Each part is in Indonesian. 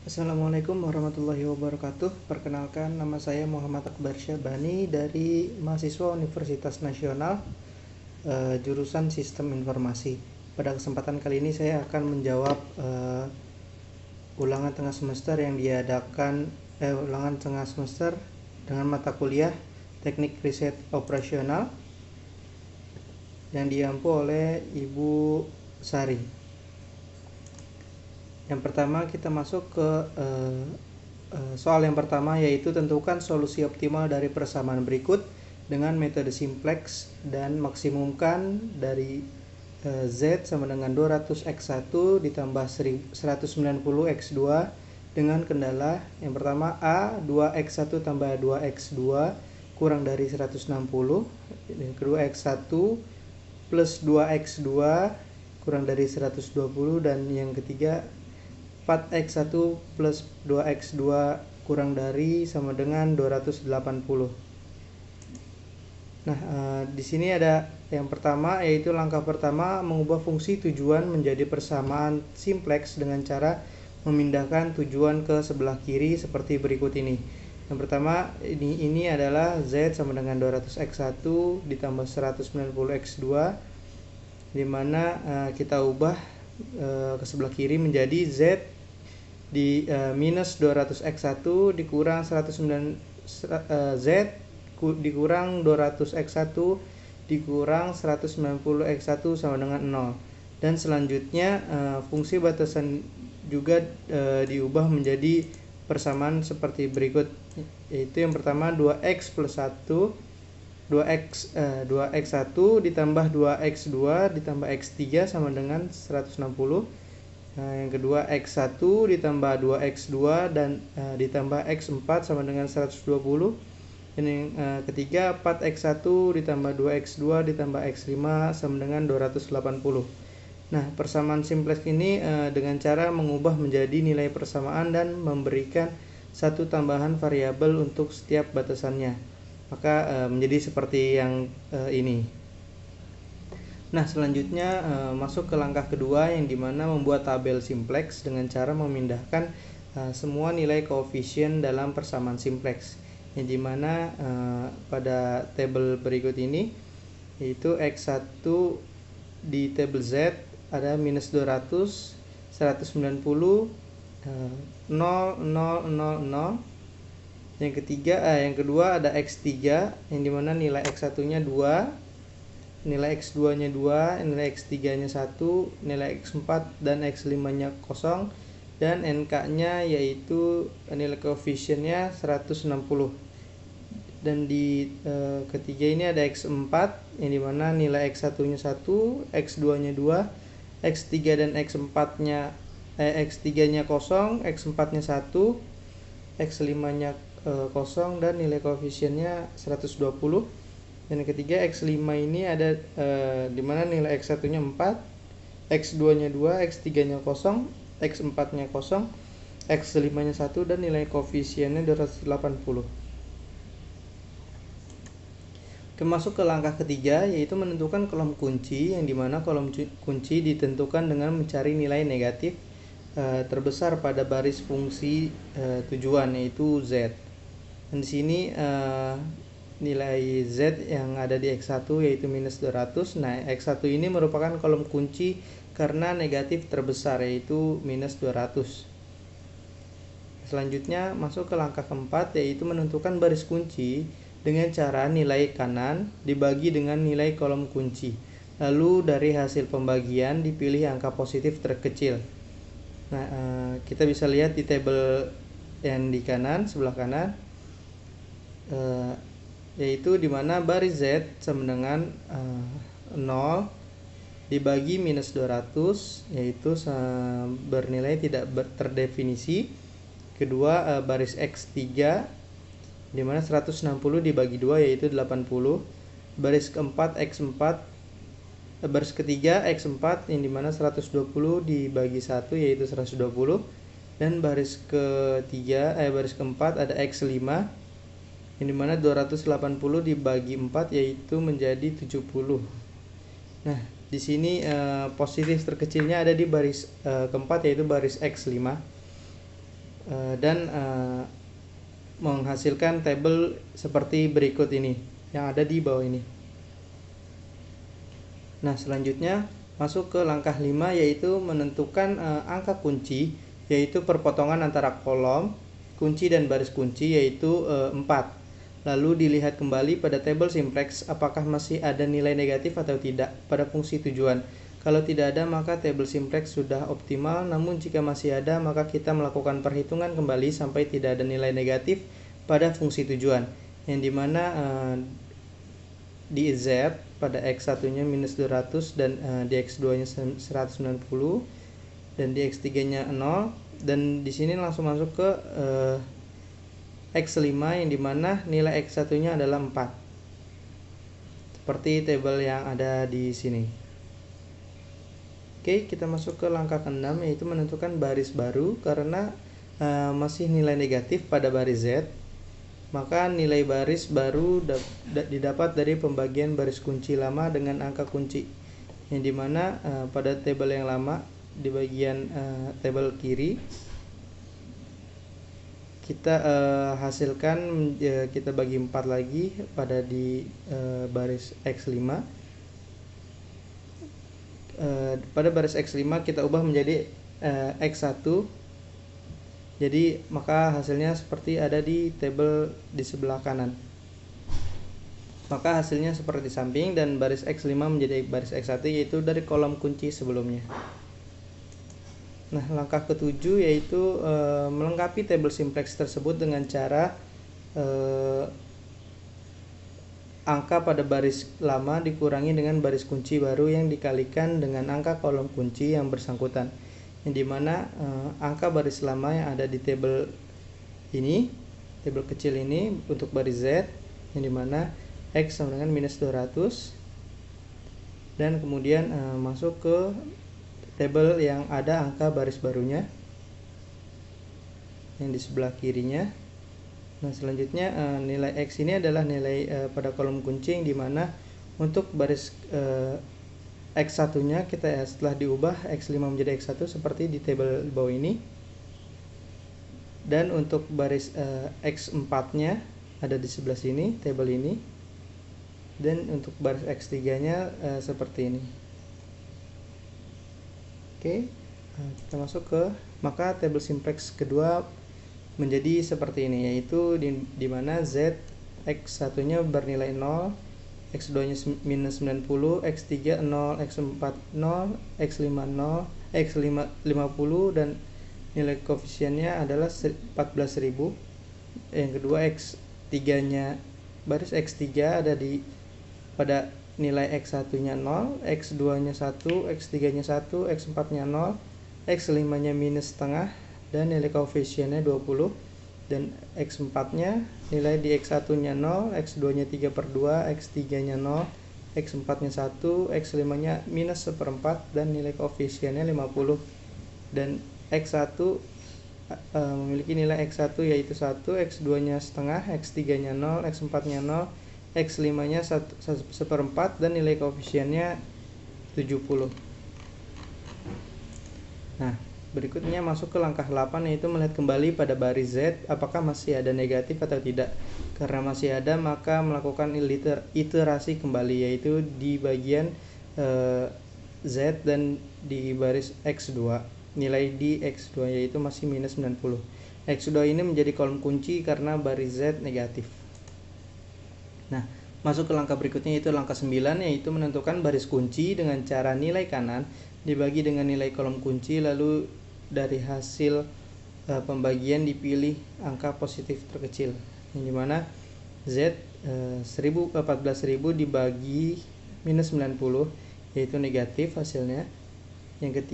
Assalamualaikum warahmatullahi wabarakatuh. Perkenalkan, nama saya Muhammad Akbar Syabani dari mahasiswa Universitas Nasional, jurusan Sistem Informasi. Pada kesempatan kali ini saya akan menjawab ulangan tengah semester yang diadakan ulangan tengah semester dengan mata kuliah Teknik Riset Operasional yang diampu oleh Ibu Sari. Yang pertama kita masuk ke soal yang pertama, yaitu tentukan solusi optimal dari persamaan berikut dengan metode simplex dan maksimumkan dari Z sama dengan 200x1 ditambah 190x2 dengan kendala yang pertama A 2x1 tambah 2x2 kurang dari 160, yang kedua x1 plus 2x2 kurang dari 120, dan yang ketiga 4x1 plus 2x2 kurang dari sama dengan 280. Nah, di sini ada yang pertama, yaitu langkah pertama mengubah fungsi tujuan menjadi persamaan simplex dengan cara memindahkan tujuan ke sebelah kiri seperti berikut ini. Yang pertama, ini adalah Z sama dengan 200x1 ditambah 190x2, di mana kita ubah ke sebelah kiri menjadi Z di minus 200x1 dikurang 109 Z dikurang 200x1 dikurang 190x1 sama dengan 0. Dan selanjutnya fungsi batasan juga diubah menjadi persamaan seperti berikut, yaitu yang pertama 2x plus 1 2x1 ditambah 2x2 ditambah x3 sama dengan 160. Yang kedua x1 ditambah 2x2 dan ditambah x4 sama dengan 120. Dan yang ketiga 4x1 ditambah 2x2 ditambah x5 sama dengan 280. Nah, persamaan simplex ini dengan cara mengubah menjadi nilai persamaan dan memberikan satu tambahan variabel untuk setiap batasannya. Maka menjadi seperti yang ini. Nah, selanjutnya masuk ke langkah kedua, yang dimana membuat tabel simplex dengan cara memindahkan semua nilai koefisien dalam persamaan simplex, yang dimana pada tabel berikut ini, yaitu x1 di tabel Z ada minus 200, 190, 0, 0, 0, 0. Yang kedua ada x3, yang dimana nilai x1 nya 2, nilai x2 nya 2, nilai x3 nya 1, nilai x4 dan x5 nya 0, dan NK nya yaitu nilai koefisiennya 160. Dan di ketiga ini ada x4, yang dimana nilai x1 nya 1, x2 nya 2, x3 dan x4 nya x3 nya 0, x4 nya 1, x5 nya 0, dan nilai koefisiennya 120. Dan yang ketiga x5 ini ada dimana nilai x1 nya 4, x2 nya 2, x3 nya 0, x4 nya 0, x5 nya 1, dan nilai koefisiennya 280. Masuk ke langkah ketiga, yaitu menentukan kolom kunci, yang dimana kolom kunci ditentukan dengan mencari nilai negatif terbesar pada baris fungsi tujuan, yaitu Z. Dan di sini nilai Z yang ada di X1 yaitu minus 200. Nah, X1 ini merupakan kolom kunci karena negatif terbesar, yaitu minus 200. Selanjutnya masuk ke langkah keempat, yaitu menentukan baris kunci dengan cara nilai kanan dibagi dengan nilai kolom kunci. Lalu dari hasil pembagian dipilih angka positif terkecil. Nah, kita bisa lihat di tabel yang di kanan, sebelah kanan, yaitu dimana baris Z sama dengan 0 dibagi minus 200, yaitu bernilai tidak terdefinisi. Kedua, baris X3 dimana 160 dibagi 2 yaitu 80. Baris keempat X4, baris ketiga X4 yang dimana 120 dibagi 1 yaitu 120. Dan baris keempat ada X5, yang dimana 280 dibagi 4 yaitu menjadi 70. Nah, di sini positif terkecilnya ada di baris keempat, yaitu baris X5. dan menghasilkan tabel seperti berikut ini yang ada di bawah ini. Nah, selanjutnya masuk ke langkah 5, yaitu menentukan angka kunci, yaitu perpotongan antara kolom kunci dan baris kunci, yaitu 4. Lalu dilihat kembali pada tabel simplex apakah masih ada nilai negatif atau tidak pada fungsi tujuan. Kalau tidak ada, maka tabel simplex sudah optimal, namun jika masih ada, maka kita melakukan perhitungan kembali sampai tidak ada nilai negatif pada fungsi tujuan, yang dimana di Z pada X1 nya minus 200 dan di X2 nya 190 dan di X3 nya 0, dan di sini langsung masuk ke X5 yang dimana nilai X1 nya adalah 4 seperti tabel yang ada di sini. Oke, kita masuk ke langkah ke-6, yaitu menentukan baris baru. Karena masih nilai negatif pada baris Z, maka nilai baris baru didapat dari pembagian baris kunci lama dengan angka kunci, yang dimana pada tabel yang lama di bagian tabel kiri kita hasilkan, kita bagi 4 lagi pada di baris X5. Pada baris X5 kita ubah menjadi X1, jadi maka hasilnya seperti ada di tabel di sebelah kanan. Maka hasilnya seperti samping, dan baris X5 menjadi baris X1, yaitu dari kolom kunci sebelumnya. Nah, langkah ke-7 yaitu melengkapi tabel simplex tersebut dengan cara angka pada baris lama dikurangi dengan baris kunci baru yang dikalikan dengan angka kolom kunci yang bersangkutan, yang dimana angka baris lama yang ada di tabel ini, tabel kecil ini untuk baris Z, yang dimana X sama dengan minus 200, dan kemudian masuk ke tabel yang ada angka baris barunya yang di sebelah kirinya. Nah, selanjutnya nilai X ini adalah nilai pada kolom kunci, yang dimana untuk baris X1 nya kita setelah diubah X5 menjadi X1 seperti di tabel bawah ini, dan untuk baris X4 nya ada di sebelah sini tabel ini, dan untuk baris X3 nya seperti ini. Oke, kita masuk ke, maka tabel simplex kedua menjadi seperti ini, yaitu di mana Z X1 nya bernilai 0, X2 nya minus 90, X3 0, X4 0, X5 0, X5 50, dan nilai koefisiennya adalah 14.000. Yang kedua X3 nya, baris X3 ada di pada nilai X1 nya 0, X2 nya 1, X3 nya 1, X4 nya 0, X5 nya minus setengah, dan nilai koefisiennya 20, dan X4 nya nilai di X1 nya 0, X2 nya 3/2, X3 nya 0, X4 nya 1, X5 nya minus 1/4, dan nilai koefisiennya 50, dan X1 memiliki nilai X1 yaitu 1, X2 nya setengah, X3 nya 0, X4 nya 0, X5 nya 1/4, dan nilai koefisiennya 70. Nah, berikutnya masuk ke langkah 8, yaitu melihat kembali pada baris Z apakah masih ada negatif atau tidak. Karena masih ada, maka melakukan iterasi kembali, yaitu di bagian Z dan di baris X2, nilai di X2 yaitu masih minus 90. X2 ini menjadi kolom kunci karena baris Z negatif. Nah, masuk ke langkah berikutnya, yaitu langkah 9, yaitu menentukan baris kunci dengan cara nilai kanan dibagi dengan nilai kolom kunci, lalu dari hasil pembagian dipilih angka positif terkecil, yang dimana Z 14.000 dibagi minus 90 yaitu negatif hasilnya. Yang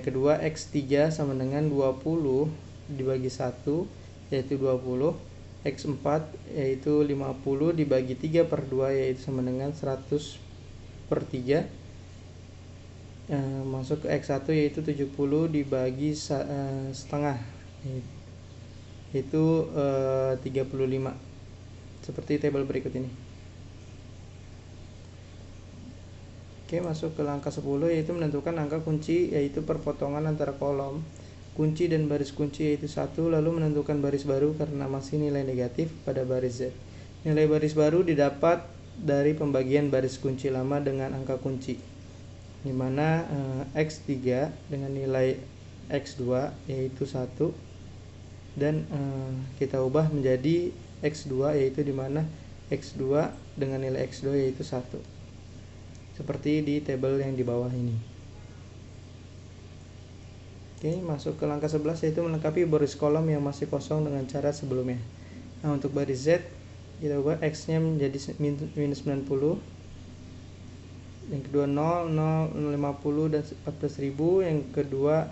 kedua X3 sama dengan 20 dibagi 1 yaitu 20, X4 yaitu 50 dibagi 3/2 yaitu sama dengan 100/3. Masuk ke X1 yaitu 70 dibagi setengah yaitu 35, seperti tabel berikut ini. Oke, masuk ke langkah 10, yaitu menentukan angka kunci, yaitu perpotongan antara kolom kunci dan baris kunci yaitu 1, lalu menentukan baris baru karena masih nilai negatif pada baris Z. Nilai baris baru didapat dari pembagian baris kunci lama dengan angka kunci, di mana X3 dengan nilai X2 yaitu 1, dan kita ubah menjadi X2 yaitu di mana X2 dengan nilai X2 yaitu 1, seperti di tabel yang di bawah ini. Oke, masuk ke langkah 11 yaitu melengkapi baris kolom yang masih kosong dengan cara sebelumnya. Nah, untuk baris Z kita ubah X nya menjadi minus 90, yang kedua 0, 0, 50 dan 14.000, yang kedua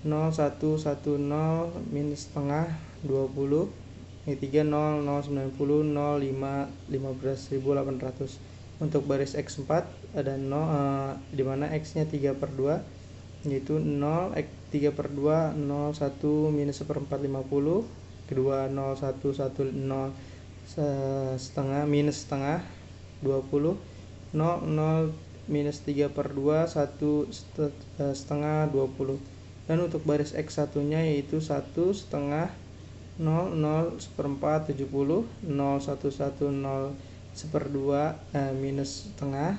0, 1, 1, 0, minus setengah 20, yang ketiga 0, 0, 90, 0, 5, 15.800. Untuk baris X4 ada 0, di mana X nya 3/2 yaitu 0, 3/2, 0, 1, minus 1/4 50, kedua 0, 1, 1, 0, setengah, minus setengah 20, 0, 0, minus 3/2, 1 setengah 20. Dan untuk baris X1 nya yaitu 1 setengah, 0, 0, 1/4 70, 0, 1, 1, 0, 1/2, minus setengah,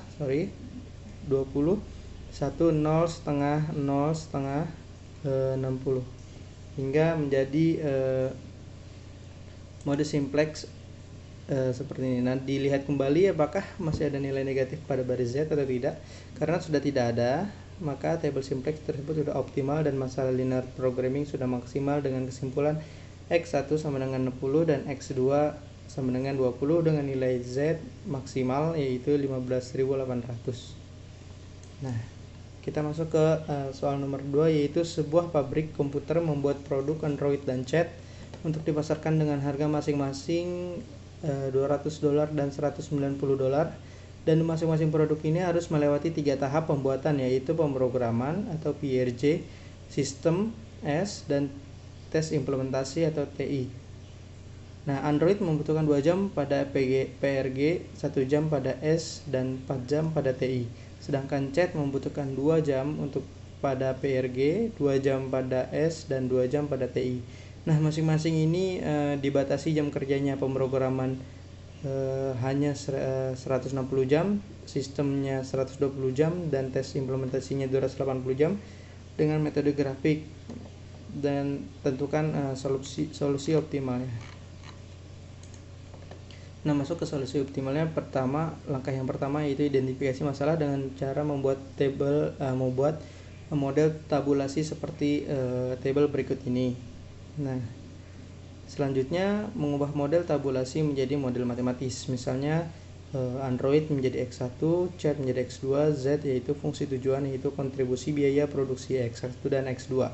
20, 1, 0 setengah, 0 setengah, 60, hingga menjadi mode simplex seperti ini. Nah, dilihat kembali apakah masih ada nilai negatif pada baris Z atau tidak. Karena sudah tidak ada, maka tabel simplex tersebut sudah optimal dan masalah linear programming sudah maksimal dengan kesimpulan X1 sama dengan 60 dan X2 sama dengan 20 dengan nilai Z maksimal yaitu 15.800. Nah, kita masuk ke soal nomor 2 yaitu sebuah pabrik komputer membuat produk Android dan chat untuk dipasarkan dengan harga masing-masing $200 dan $190, dan masing-masing produk ini harus melewati 3 tahap pembuatan yaitu pemrograman atau PRJ, sistem S, dan tes implementasi atau TI. Nah, Android membutuhkan 2 jam pada PRG, 1 jam pada S, dan 4 jam pada TI. Sedangkan chat membutuhkan 2 jam untuk pada PRG, 2 jam pada S, dan 2 jam pada TI. Nah, masing-masing ini dibatasi jam kerjanya. Pemrograman hanya 160 jam, sistemnya 120 jam, dan tes implementasinya 280 jam dengan metode grafik, dan tentukan solusi optimalnya. Nah, masuk ke solusi optimalnya. Langkah yang pertama yaitu identifikasi masalah dengan cara membuat model tabulasi seperti tabel berikut ini. Nah, selanjutnya mengubah model tabulasi menjadi model matematis. Misalnya Android menjadi X1, chat menjadi X2, Z yaitu fungsi tujuan yaitu kontribusi biaya produksi X1 dan X2.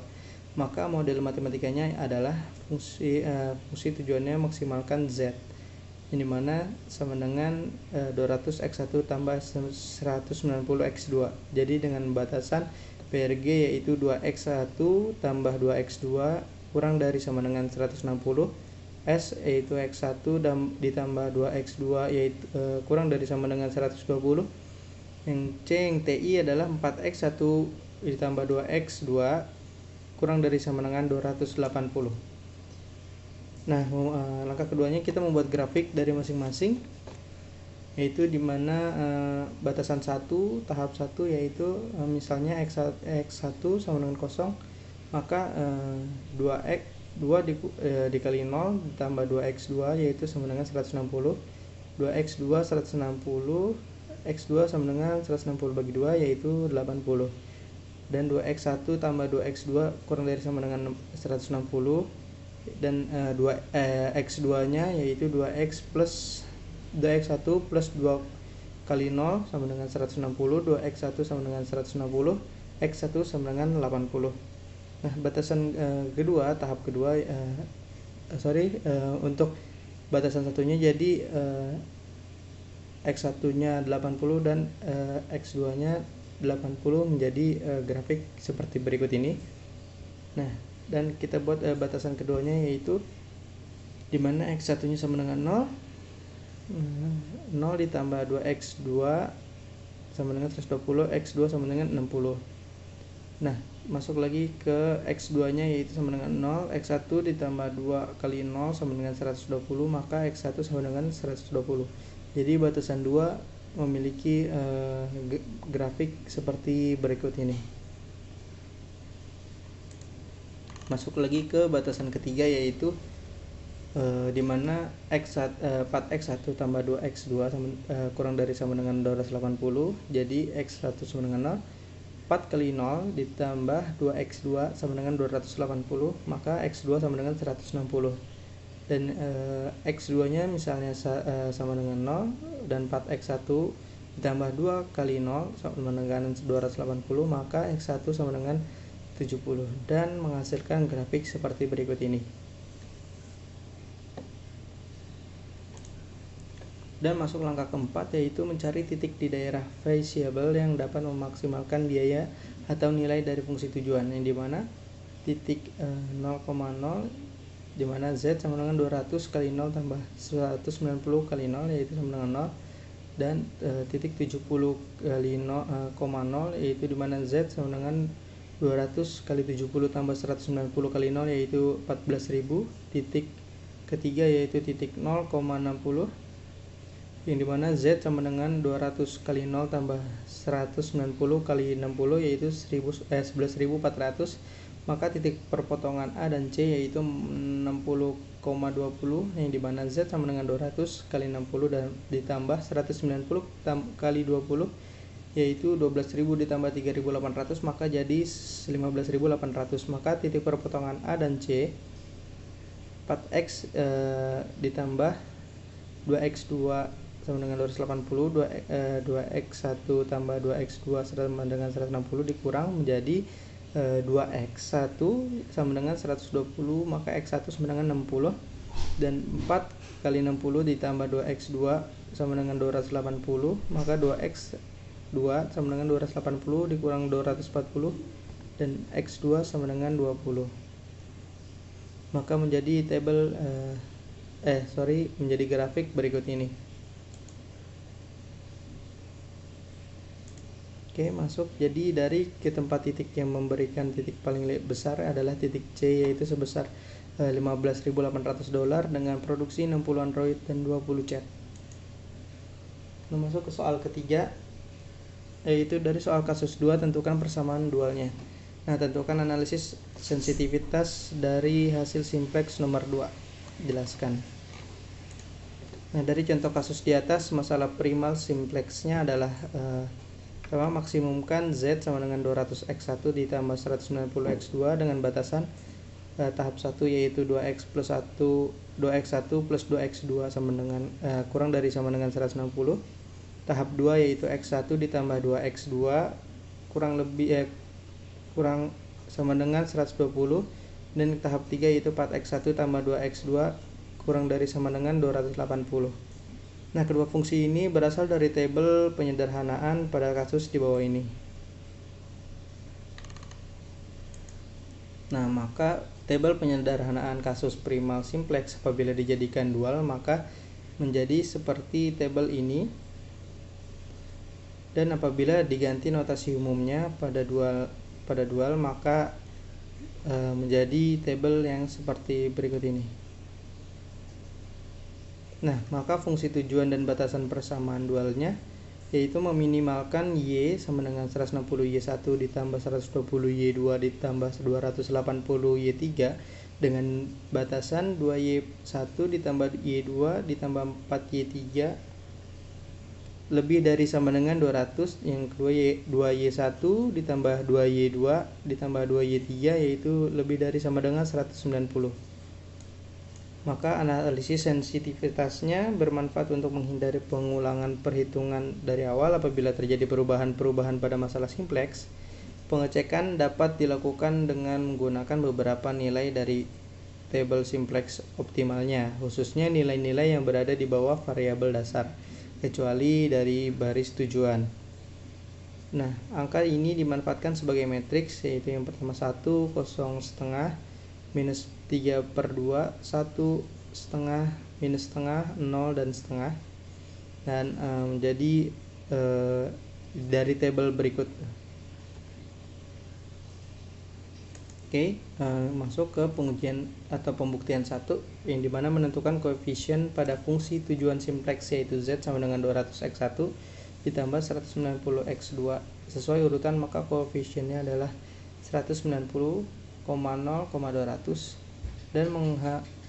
Maka model matematikanya adalah fungsi tujuannya maksimalkan Z, ini mana sama dengan 200 X1 tambah 190 X2. Jadi dengan batasan PRG yaitu 2X1 tambah 2X2 kurang dari sama dengan 160, S yaitu X1 dan ditambah 2X2 yaitu kurang dari sama dengan 120. Yang C, yang TI adalah 4X1 ditambah 2X2 kurang dari sama dengan 280. Nah, langkah keduanya kita membuat grafik dari masing-masing, yaitu dimana batasan 1, tahap 1 yaitu misalnya X1 sama dengan 0, maka 2 dikali 0 ditambah 2X2 yaitu sama dengan 160, 2X2 160, X2 sama dengan 160 bagi 2 yaitu 80, dan 2X1 tambah 2X2 kurang dari sama dengan 160, dan X2 nya yaitu 2X1 plus 2 kali 0 sama dengan 160, 2X1 sama dengan 160, X1 sama dengan 80. Nah, batasan kedua, tahap kedua untuk batasan satunya jadi X1 nya 80 dan X2 nya 80 menjadi grafik seperti berikut ini. Nah, dan kita buat batasan keduanya yaitu dimana X1 nya sama dengan 0 ditambah 2X2 sama dengan 120, X2 sama dengan 60. Nah, masuk lagi ke X2 nya yaitu sama dengan 0, X1 ditambah 2 kali 0 sama dengan 120, maka X1 sama dengan 120. Jadi batasan 2 memiliki grafik seperti berikut ini. Masuk lagi ke batasan ketiga yaitu di mana part X1 tambah 2X2 kurang dari sama dengan 280, jadi X1 sama dengan 0. 4 kali 0 ditambah 2X2 sama dengan 280, maka X2 sama dengan 160. Dan X2 nya misalnya sama dengan 0 dan 4X1 ditambah 2 kali 0 sama dengan 280, maka X1 sama dengan 70 dan menghasilkan grafik seperti berikut ini. Dan masuk langkah keempat yaitu mencari titik di daerah variable yang dapat memaksimalkan biaya atau nilai dari fungsi tujuan, yang dimana titik 0,0 dimana Z sama dengan 200 kali 0 tambah 190 kali 0 yaitu sama dengan 0, dan titik 70 kali 0,0 yaitu dimana Z sama dengan 200 kali 70 tambah 190 kali 0 yaitu 14.000. Titik ketiga yaitu titik 0,60 yang dimana Z sama dengan 200 kali 0 tambah 190 kali 60 yaitu 11.400, maka titik perpotongan A dan C yaitu 60,20 yang dimana Z sama dengan 200 kali 60 dan ditambah 190 kali 20 yaitu 12.000 ditambah 3.800, maka jadi 15.800. Maka titik perpotongan A dan C 4X ditambah 2X2 sama dengan 280, 2X1 tambah 2X2 sama dengan 160 dikurang menjadi 2X1 sama dengan 120, maka X1 sama dengan 60, dan 4 kali 60 ditambah 2X2 sama dengan 280, maka 2X2 sama dengan 280 dikurang 240 dan X2 sama dengan 20, maka menjadi tabel menjadi grafik berikut ini. Oke, masuk. Jadi dari ke tempat titik yang memberikan titik paling besar adalah titik C yaitu sebesar $15.800 dengan produksi 60 Android dan 20 chat. Nah, masuk ke soal ketiga yaitu dari soal kasus 2, tentukan persamaan dualnya. Nah, tentukan analisis sensitivitas dari hasil simplex nomor 2. Jelaskan. Nah, dari contoh kasus di atas, masalah primal simplexnya adalah maksimumkan Z sama dengan 200X1 ditambah 190X2 dengan batasan tahap 1 yaitu 2X1 plus 2X2 sama dengan kurang dari sama dengan 160. Tahap 2 yaitu X1 ditambah 2X2 kurang sama dengan 120, dan tahap 3 yaitu 4X1 tambah 2X2 kurang dari sama dengan 280. Nah, kedua fungsi ini berasal dari tabel penyederhanaan pada kasus di bawah ini. Nah, maka tabel penyederhanaan kasus primal simplex apabila dijadikan dual maka menjadi seperti tabel ini, dan apabila diganti notasi umumnya pada dual maka menjadi tabel yang seperti berikut ini. Nah, maka fungsi tujuan dan batasan persamaan dualnya yaitu meminimalkan Y sama dengan 160Y1 ditambah 120Y2 ditambah 280Y3 dengan batasan 2Y1 ditambah Y2 ditambah 4Y3 lebih dari sama dengan 200, yang kedua 2Y1 ditambah 2Y2 ditambah 2Y3 yaitu lebih dari sama dengan 190. Maka analisis sensitivitasnya bermanfaat untuk menghindari pengulangan perhitungan dari awal apabila terjadi perubahan-perubahan pada masalah simplex. Pengecekan dapat dilakukan dengan menggunakan beberapa nilai dari tabel simplex optimalnya, khususnya nilai-nilai yang berada di bawah variabel dasar, kecuali dari baris tujuan. Nah, angka ini dimanfaatkan sebagai matriks, yaitu yang pertama 1, 0,5, minus 3/2, 1,5, minus setengah, 0 dan setengah, dan menjadi dari tabel berikut. Oke, masuk ke pengujian atau pembuktian 1 yang dimana menentukan koefisien pada fungsi tujuan simplex yaitu Z sama dengan 200x1 ditambah 190x2 sesuai urutan, maka koefisiennya adalah 190,0,200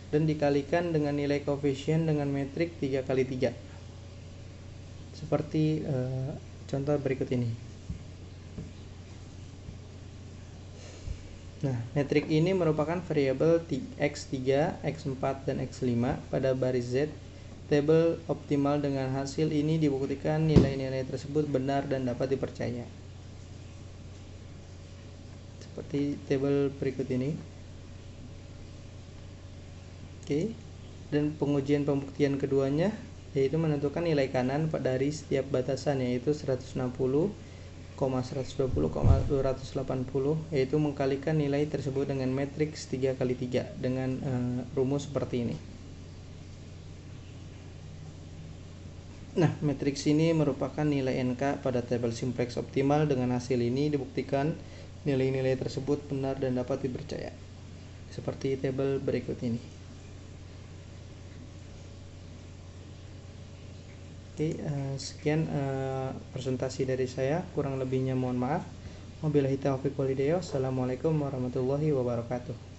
dan dikalikan dengan nilai koefisien dengan metrik 3 kali 3 seperti contoh berikut ini. Nah, metrik ini merupakan variabel X3, X4, dan X5 pada baris Z. Tabel optimal dengan hasil ini dibuktikan nilai-nilai tersebut benar dan dapat dipercaya. Seperti tabel berikut ini. Oke. Dan pengujian pembuktian keduanya yaitu menentukan nilai kanan dari setiap batasan yaitu 160, 120,280 yaitu mengkalikan nilai tersebut dengan matriks 3 kali 3 dengan rumus seperti ini. Nah, matriks ini merupakan nilai NK pada tabel simplex optimal. Dengan hasil ini dibuktikan nilai-nilai tersebut benar dan dapat dipercaya. Seperti tabel berikut ini. Oke, sekian presentasi dari saya, kurang lebihnya mohon maaf. Wabillahi taufiq wal hidayah. Assalamualaikum warahmatullahi wabarakatuh.